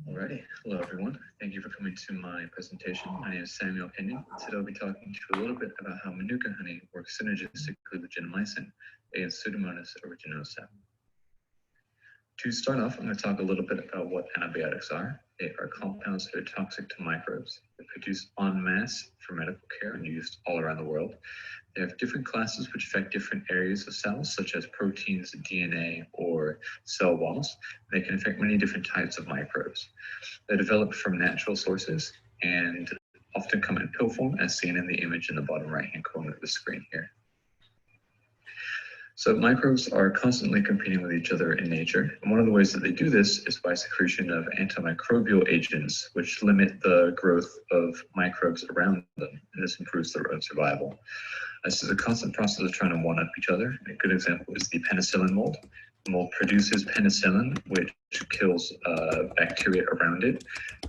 Alrighty, hello everyone. Thank you for coming to my presentation. My name is Samuel Kenyon. Today I'll be talking to you a little bit about how manuka honey works synergistically with gentamicin against Pseudomonas aeruginosa. To start off, I'm going to talk a little bit about what antibiotics are. They are compounds that are toxic to microbes. They're produced en masse for medical care and used all around the world. They have different classes which affect different areas of cells, such as proteins, DNA, or cell walls. They can affect many different types of microbes. They're developed from natural sources and often come in pill form, as seen in the image in the bottom right-hand corner of the screen here. So microbes are constantly competing with each other in nature. And one of the ways that they do this is by secretion of antimicrobial agents, which limit the growth of microbes around them. And this improves their own survival. This is a constant process of trying to one-up each other. A good example is the penicillin mold. The mold produces penicillin, which kills bacteria around it.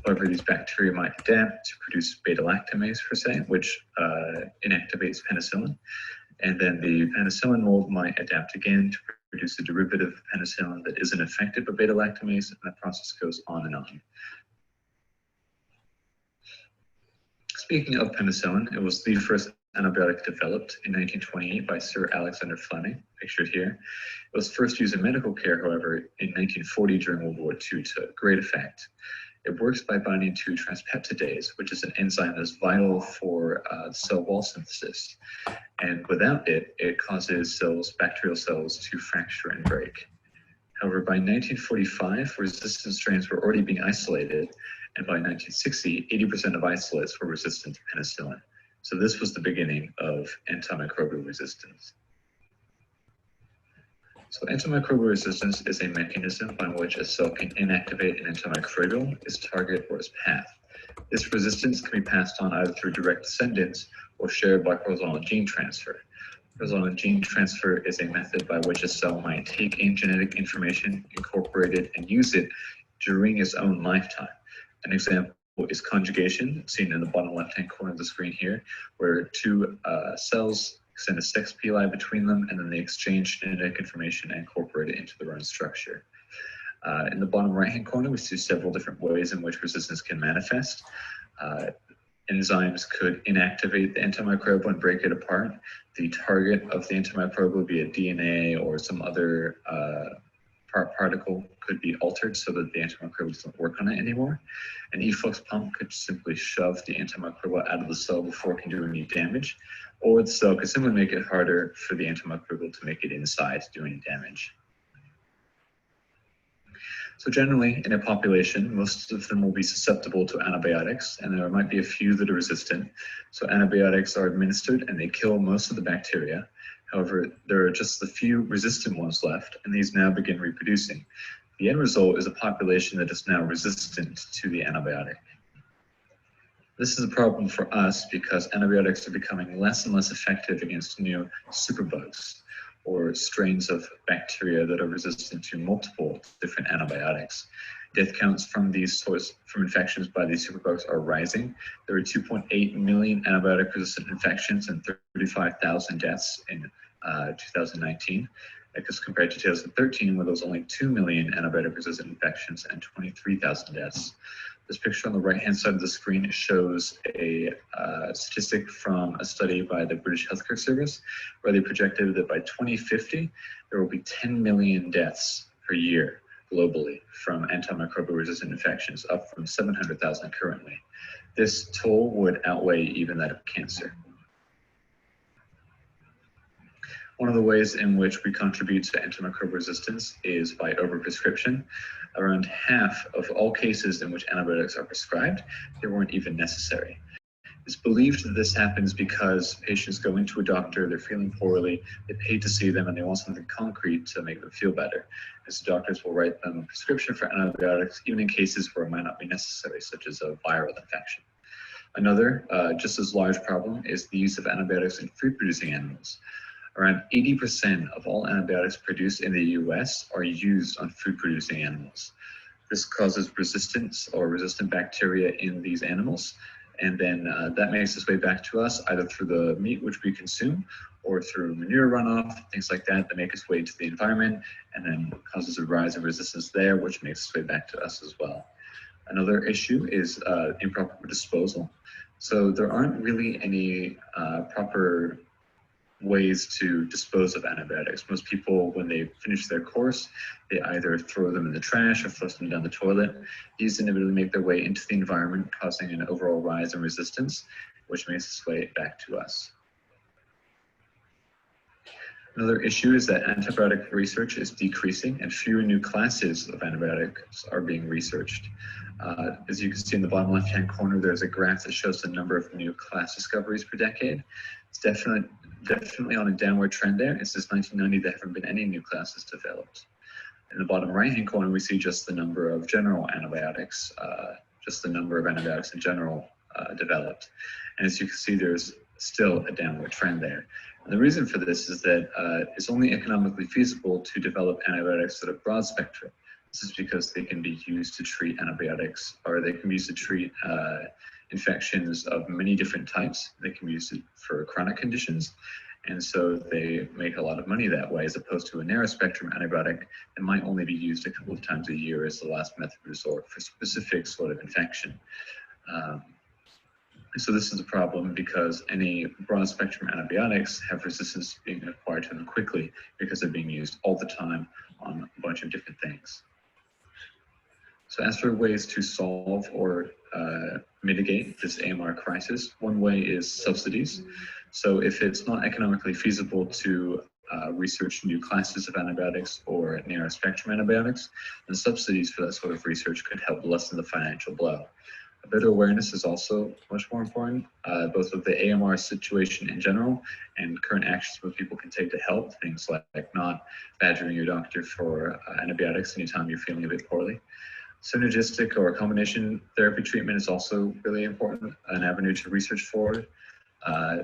However, these bacteria might adapt to produce beta-lactamase, per se, which inactivates penicillin. And then the penicillin mold might adapt again to produce a derivative of penicillin that isn't affected by beta-lactamase, and that process goes on and on. Speaking of penicillin, it was the first antibiotic developed in 1928 by Sir Alexander Fleming, pictured here. It was first used in medical care, however, in 1940 during World War II to great effect. It works by binding to transpeptidase, which is an enzyme that's vital for cell wall synthesis. And without it, it causes bacterial cells to fracture and break. However, by 1945, resistant strains were already being isolated, and by 1960, 80% of isolates were resistant to penicillin. So this was the beginning of antimicrobial resistance. So antimicrobial resistance is a mechanism by which a cell can inactivate an antimicrobial, its target, or its path. This resistance can be passed on either through direct descendants or shared by horizontal gene transfer. Horizontal gene transfer is a method by which a cell might take in genetic information, incorporate it, and use it during its own lifetime. An example is conjugation, seen in the bottom left-hand corner of the screen here, where two cells send a sex pili between them, and then they exchange genetic information and incorporate it into their own structure. In the bottom right-hand corner, we see several different ways in which resistance can manifest. Enzymes could inactivate the antimicrobial and break it apart. The target of the antimicrobial, be it DNA or some other particle, could be altered so that the antimicrobial doesn't work on it anymore. An efflux pump could simply shove the antimicrobial out of the cell before it can do any damage, or the cell could simply make it harder for the antimicrobial to make it inside to do any damage. So generally, in a population, most of them will be susceptible to antibiotics, and there might be a few that are resistant. So antibiotics are administered and they kill most of the bacteria. However, there are just a few resistant ones left, and these now begin reproducing. The end result is a population that is now resistant to the antibiotic. This is a problem for us because antibiotics are becoming less and less effective against new superbugs, or strains of bacteria that are resistant to multiple different antibiotics. Death counts from infections by these superbugs are rising. There are 2.8 million antibiotic-resistant infections and 35,000 deaths in 2019. As compared to 2013, where there was only 2 million antibiotic-resistant infections and 23,000 deaths. This picture on the right-hand side of the screen shows a statistic from a study by the British Healthcare Service, where they projected that by 2050, there will be 10 million deaths per year globally from antimicrobial resistant infections, up from 700,000 currently. This toll would outweigh even that of cancer. One of the ways in which we contribute to antimicrobial resistance is by overprescription. Around half of all cases in which antibiotics are prescribed, they weren't even necessary. It's believed that this happens because patients go into a doctor, they're feeling poorly, they pay to see them, and they want something concrete to make them feel better. And so doctors will write them a prescription for antibiotics, even in cases where it might not be necessary, such as a viral infection. Another, just as large problem is the use of antibiotics in food-producing animals. Around 80% of all antibiotics produced in the US are used on food-producing animals. This causes resistance or resistant bacteria in these animals, and then that makes its way back to us either through the meat which we consume or through manure runoff, things like that make its way to the environment and then causes a rise of resistance there, which makes its way back to us as well. Another issue is improper disposal. So there aren't really any proper ways to dispose of antibiotics. Most people, when they finish their course, they either throw them in the trash or flush them down the toilet. These inevitably make their way into the environment, causing an overall rise in resistance, which makes its way back to us. Another issue is that antibiotic research is decreasing and fewer new classes of antibiotics are being researched. As you can see in the bottom left-hand corner, there's a graph that shows the number of new class discoveries per decade. It's definitely on a downward trend there. It's since 1990 there haven't been any new classes developed. In the bottom right-hand corner, we see just the number of general antibiotics, just the number of antibiotics in general developed. And as you can see, there's still a downward trend there. And the reason for this is that it's only economically feasible to develop antibiotics that are broad spectrum. This is because they can be used to treat antibiotics, or they can be used to treat infections of many different types. They can be used for chronic conditions. And so they make a lot of money that way, as opposed to a narrow spectrum antibiotic that might only be used a couple of times a year as the last method of resort for specific sort of infection. So this is a problem because any broad spectrum antibiotics have resistance being acquired to them quickly because they're being used all the time on a bunch of different things. So as for ways to solve or mitigate this AMR crisis, one way is subsidies. So if it's not economically feasible to research new classes of antibiotics or narrow spectrum antibiotics, then subsidies for that sort of research could help lessen the financial blow. A better awareness is also much more important, both of the AMR situation in general and current actions that people can take to help, things like not badgering your doctor for antibiotics anytime you're feeling a bit poorly. Synergistic or combination therapy treatment is also really important, an avenue to research forward.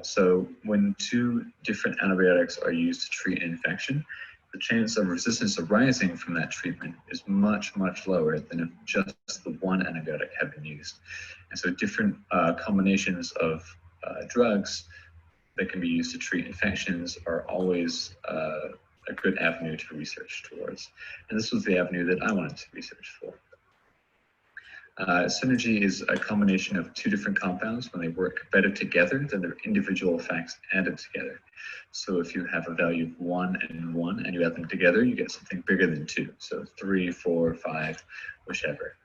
So when two different antibiotics are used to treat an infection, the chance of resistance arising from that treatment is much, much lower than if just the one antibiotic had been used. And so different combinations of drugs that can be used to treat infections are always a good avenue to research towards. And this was the avenue that I wanted to research for. Synergy is a combination of two different compounds. When they work better together than their individual effects added together. So if you have a value of 1 and 1 and you add them together, you get something bigger than 2. So 3, 4, 5, whichever.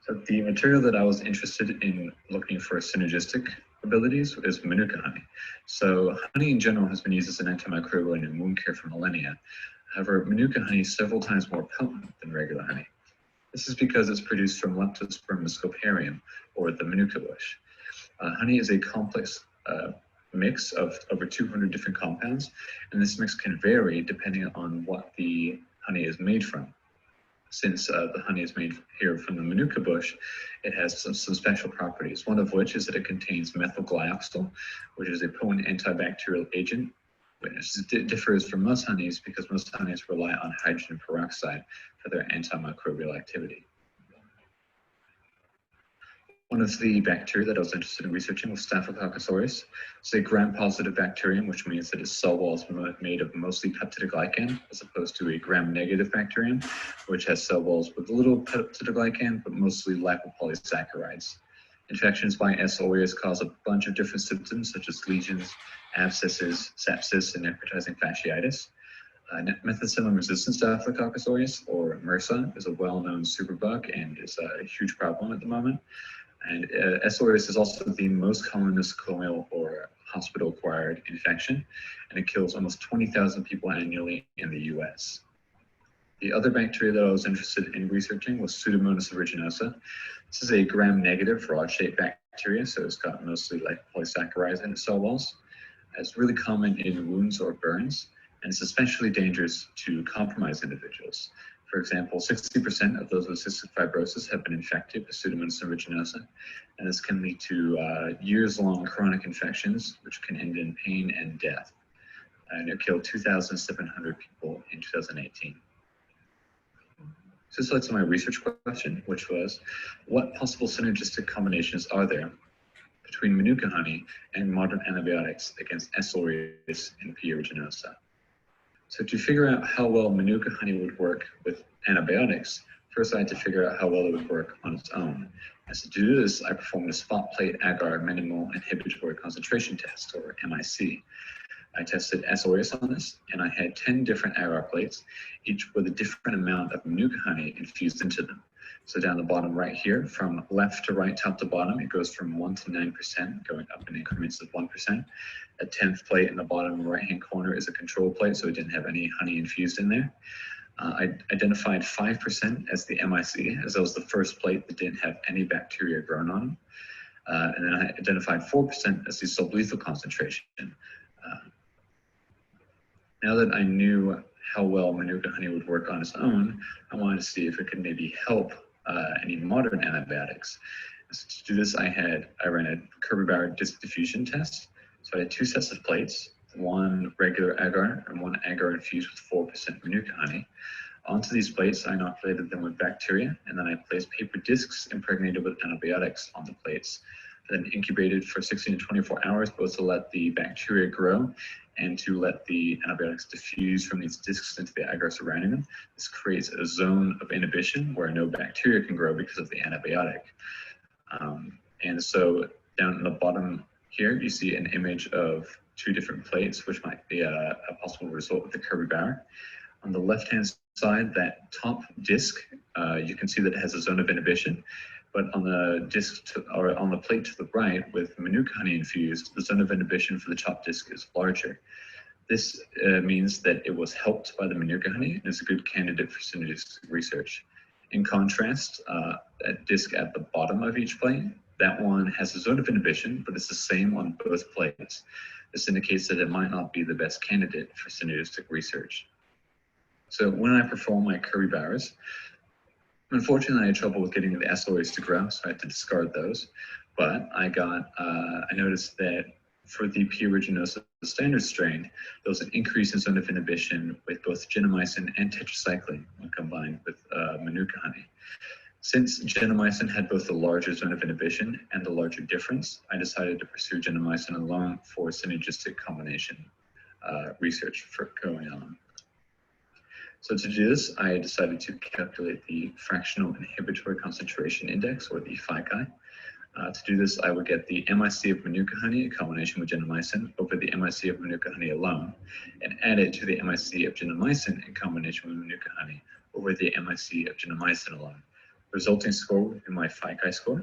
So the material that I was interested in looking for synergistic abilities is Manuka honey. So honey in general has been used as an antimicrobial in wound care for millennia. However, Manuka honey is several times more potent than regular honey. This is because it's produced from Leptospermum scoparium, or the Manuka bush. Honey is a complex mix of over 200 different compounds, and this mix can vary depending on what the honey is made from. Since the honey is made here from the Manuka bush, it has some special properties, one of which is that it contains methylglyoxal, which is a potent antibacterial agent, which differs from most honeys because most honeys rely on hydrogen peroxide for their antimicrobial activity. One of the bacteria that I was interested in researching was Staphylococcus aureus. It's a gram-positive bacterium, which means that its cell wall is made of mostly peptidoglycan, as opposed to a gram-negative bacterium, which has cell walls with little peptidoglycan, but mostly lipopolysaccharides. Infections by S. aureus cause a bunch of different symptoms, such as lesions, abscesses, sepsis, and necrotizing fasciitis. Methicillin-resistant Staphylococcus aureus, or MRSA, is a well-known superbug and is a huge problem at the moment. And S. aureus is also the most common nosocomial or hospital-acquired infection, and it kills almost 20,000 people annually in the US. The other bacteria that I was interested in researching was Pseudomonas aeruginosa. This is a gram-negative rod-shaped bacteria, so it's got mostly lipopolysaccharides in its cell walls. It's really common in wounds or burns, and it's especially dangerous to compromised individuals. For example, 60% of those with cystic fibrosis have been infected with Pseudomonas aeruginosa, and this can lead to years-long chronic infections, which can end in pain and death. And it killed 2,700 people in 2018. So this led to my research question, which was, what possible synergistic combinations are there between Manuka honey and modern antibiotics against S. aureus and P. aeruginosa? So to figure out how well Manuka honey would work with antibiotics, First, I had to figure out how well it would work on its own. As to do this, I performed a spot plate agar minimal inhibitory concentration test, or MIC. I tested S. aureus on this, and I had 10 different agar plates, each with a different amount of manuka honey infused into them. So down the bottom right here, from left to right, top to bottom, it goes from 1 to 9%, going up in increments of 1%. A 10th plate in the bottom right-hand corner is a control plate, so it didn't have any honey infused in there. I identified 5% as the MIC, as that was the first plate that didn't have any bacteria grown on them. And then I identified 4% as the sublethal concentration. Now that I knew how well manuka honey would work on its own, I wanted to see if it could maybe help any modern antibiotics. So to do this, I ran a Kirby-Bauer disc diffusion test. So I had 2 sets of plates, one regular agar and one agar infused with 4% manuka honey. Onto these plates, I inoculated them with bacteria, and then I placed paper discs impregnated with antibiotics on the plates. Then incubated for 16 to 24 hours, both to let the bacteria grow and to let the antibiotics diffuse from these discs into the agar surrounding them. This creates a zone of inhibition where no bacteria can grow because of the antibiotic. And so down in the bottom here, you see an image of 2 different plates, which might be a possible result with the Kirby-Bauer. On the left-hand side, that top disc, you can see that it has a zone of inhibition. But on the disc or on the plate to the right with manuka honey infused, the zone of inhibition for the top disc is larger. This means that it was helped by the manuka honey and is a good candidate for synergistic research. In contrast, that disc at the bottom of each plate, that one has a zone of inhibition, but it's the same on both plates. This indicates that it might not be the best candidate for synergistic research. So when I perform my Kirby-Bauers, unfortunately, I had trouble with getting the S. aureus to grow, so I had to discard those. But I noticed that for the P. aeruginosa standard strain, there was an increase in zone of inhibition with both gentamicin and tetracycline when combined with manuka honey. Since gentamicin had both the larger zone of inhibition and the larger difference, I decided to pursue gentamicin alone for synergistic combination research for going on. So to do this, I decided to calculate the fractional inhibitory concentration index, or the FICI. To do this, I would get the MIC of manuka honey in combination with gentamicin over the MIC of manuka honey alone, and add it to the MIC of gentamicin in combination with manuka honey over the MIC of gentamicin alone. The resulting score would be my FICI score,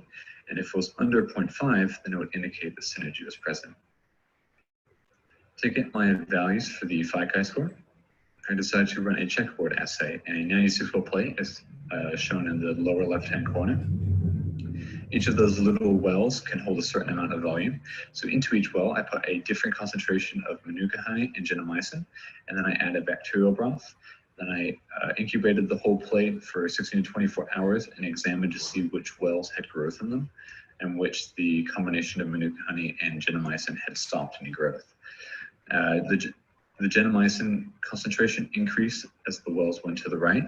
and if it was under 0.5, then it would indicate that synergy was present. To get my values for the FICI score, I decided to run a checkerboard assay, and a 96-well plate is shown in the lower left-hand corner. Each of those little wells can hold a certain amount of volume. So into each well, I put a different concentration of manuka honey and gentamicin, and then I added bacterial broth. Then I incubated the whole plate for 16 to 24 hours and examined to see which wells had growth in them and which the combination of manuka honey and gentamicin had stopped any growth. The gentamicin concentration increased as the wells went to the right,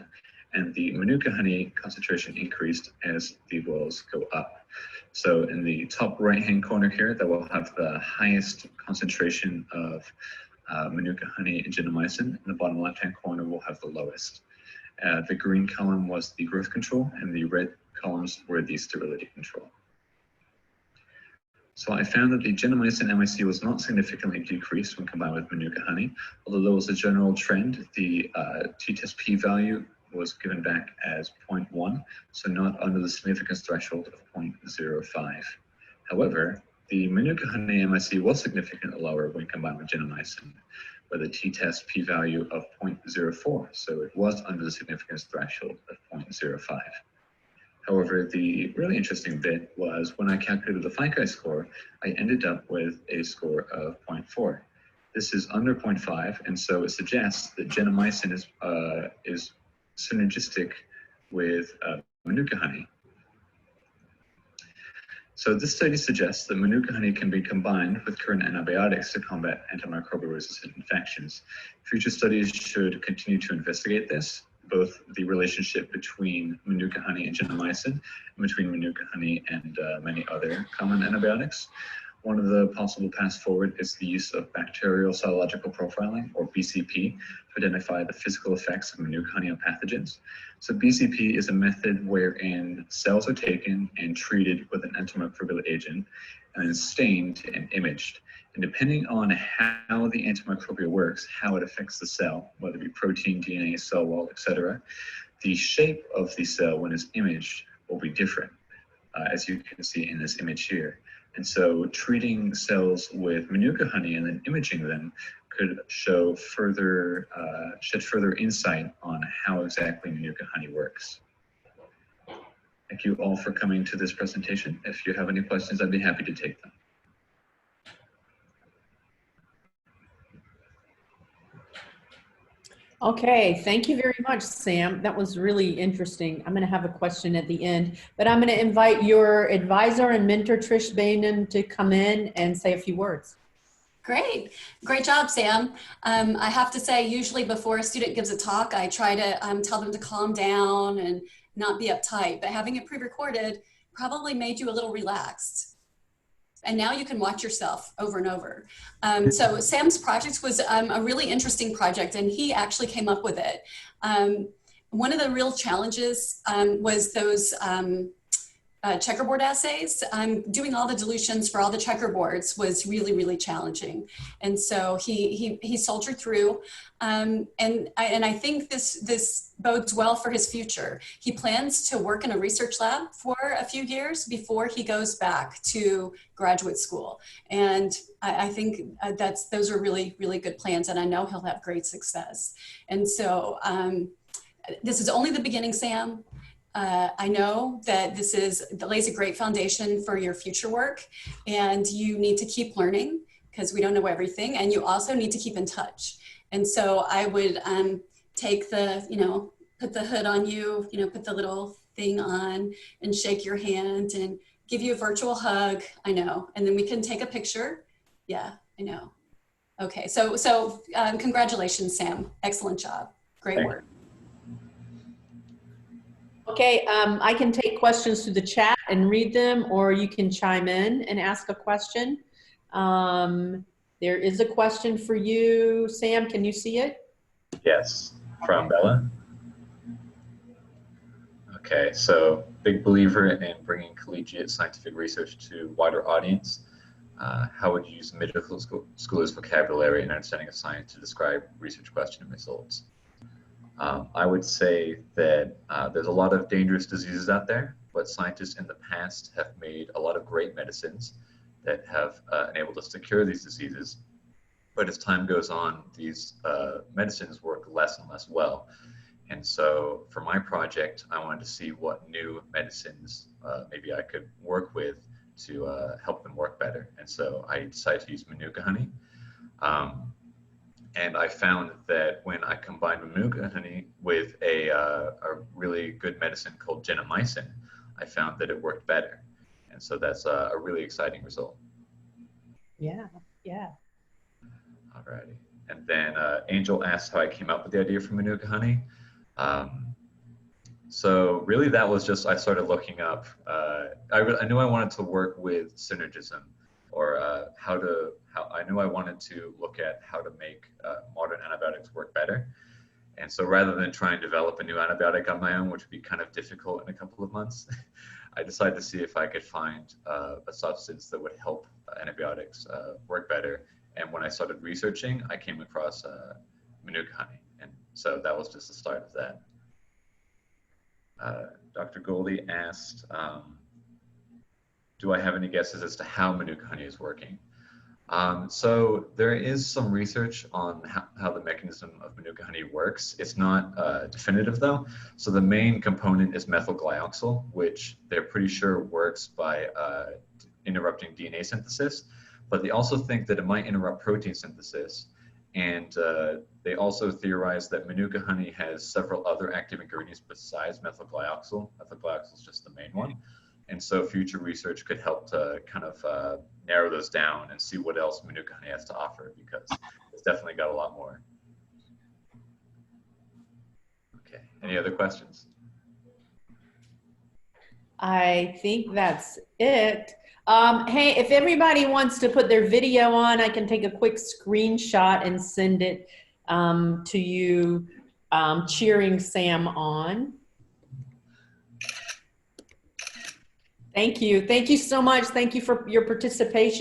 and the manuka honey concentration increased as the wells go up. So in the top right-hand corner here, that will have the highest concentration of manuka honey and gentamicin, and the bottom left-hand corner will have the lowest. The green column was the growth control, and the red columns were the sterility control. So I found that the gentamicin MIC was not significantly decreased when combined with manuka honey, although there was a general trend. The t-test p-value was given back as 0.1, so not under the significance threshold of 0.05. However, the manuka honey MIC was significantly lower when combined with gentamicin, with a t-test p-value of 0.04, so it was under the significance threshold of 0.05. However, the really interesting bit was when I calculated the FICI score, I ended up with a score of 0.4. This is under 0.5, and so it suggests that gentamicin is synergistic with manuka honey. So this study suggests that manuka honey can be combined with current antibiotics to combat antimicrobial resistant infections. Future studies should continue to investigate this, both the relationship between manuka honey and gentamicin, and between manuka honey and many other common antibiotics. One of the possible paths forward is the use of bacterial cytological profiling, or BCP, to identify the physical effects of Manuka honey on pathogens. So BCP is a method wherein cells are taken and treated with an antimicrobial agent and then stained and imaged. And depending on how the antimicrobial works, how it affects the cell, whether it be protein, DNA, cell wall, etc., the shape of the cell when it's imaged will be different, as you can see in this image here. And so treating cells with Manuka honey and then imaging them could show further, shed further insight on how exactly Manuka honey works. Thank you all for coming to this presentation. If you have any questions, I'd be happy to take them. Okay, thank you very much, Sam. That was really interesting. I'm going to have a question at the end, but I'm going to invite your advisor and mentor, Trish Bainan, to come in and say a few words. Great. Great job, Sam. I have to say, usually before a student gives a talk, I try to tell them to calm down and not be uptight, but having it pre-recorded probably made you a little relaxed. And now you can watch yourself over and over. So Sam's project was a really interesting project, and he actually came up with it. One of the real challenges was those checkerboard assays. Doing all the dilutions for all the checkerboards was really, really challenging. And so he soldiered through, and I think this bodes well for his future. He plans to work in a research lab for a few years before he goes back to graduate school. And I think those are really, really good plans, and I know he'll have great success. And so this is only the beginning, Sam. I know that that lays a great foundation for your future work, and you need to keep learning because we don't know everything, and you also need to keep in touch. And so I would take put the hood on you, put the little thing on and shake your hand and give you a virtual hug. I know. And then we can take a picture. Yeah, I know. Okay. So congratulations, Sam. Excellent job. Great work. Okay, I can take questions through the chat and read them, or you can chime in and ask a question. There is a question for you, Sam. Can you see it? Yes, from Bella. Okay, so big believer in bringing collegiate scientific research to wider audience. How would you use middle schoolers' vocabulary and understanding of science to describe research question results? I would say that there's a lot of dangerous diseases out there, but scientists in the past have made a lot of great medicines that have enabled us to cure these diseases. But as time goes on, these medicines work less and less well. And so for my project, I wanted to see what new medicines maybe I could work with to help them work better. And so I decided to use Manuka honey. And I found that when I combined Manuka honey with a really good medicine called gentamicin, I found that it worked better. And so that's a really exciting result. Yeah, yeah. Alrighty. And then Angel asked how I came up with the idea for Manuka honey. So really that was just, I started looking up, I knew I wanted to work with synergism, or I knew I wanted to look at how to make modern antibiotics work better. And so rather than try and develop a new antibiotic on my own, which would be kind of difficult in a couple of months, I decided to see if I could find a substance that would help antibiotics work better. And when I started researching, I came across Manuka honey. And so that was just the start of that. Dr. Goldie asked, do I have any guesses as to how Manuka honey is working? So there is some research on how the mechanism of Manuka honey works. It's not definitive though. So the main component is methylglyoxal, which they're pretty sure works by interrupting DNA synthesis, but they also think that it might interrupt protein synthesis. And they also theorize that Manuka honey has several other active ingredients besides methylglyoxal. Methylglyoxal is just the main one. And so future research could help to kind of narrow those down and see what else Manuka honey has to offer, because it's definitely got a lot more. Okay, any other questions? I think that's it. Hey, if everybody wants to put their video on, I can take a quick screenshot and send it to you, cheering Sam on. Thank you. Thank you so much. Thank you for your participation.